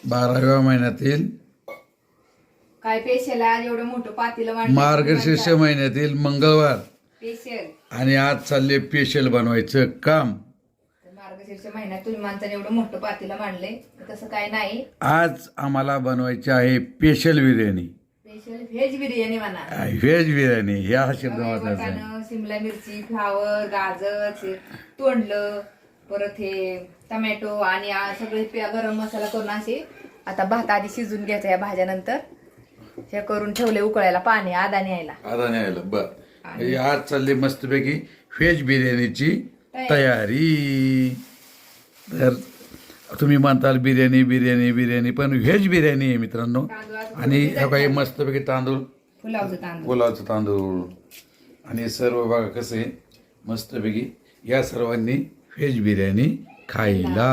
बाराव्या महिन्यातील काय पेशल आज एवढं मोठं पातेलं वाढलं मार्गशीर्ष महिन्यातील मंगळवार पेशल. आणि आज चालले पेशल बनवायचं काम. मार्गशीर्ष महिन्यात तुम्ही माणसाने एवढं मोठं पातेलं मांडले तसं काय नाही. आज आम्हाला बनवायची आहे special biryani. Special veg biryani म्हणा. व्हेज बिर्याणी ह्या शब्द महत्वाचा आहे. वाटाणं, शिमला मिरची, फ्लावर, गाजर, तोंडलं, परत हे टमॅटो आणि सगळे गरम मसाला करून असे आता भात आधी शिजून घ्यायचा या भाज्यानंतर हे करून ठेवले उकळायला पाणी आदाने यायला. आदाने यायला बर. आज चालली मस्तपैकी व्हेज बिर्याणीची तयारी. तर तुम्ही म्हणताल बिर्याणी बिर्याणी बिर्याणी पण व्हेज बिर्याणी आहे मित्रांनो. आणि काही मस्तपैकी तांदूळ, पुलावचं तांदूळ आणि सर्व बघा कसं आहे मस्तपैकी. या सर्वांनी व्हेज बिर्याणी खायला.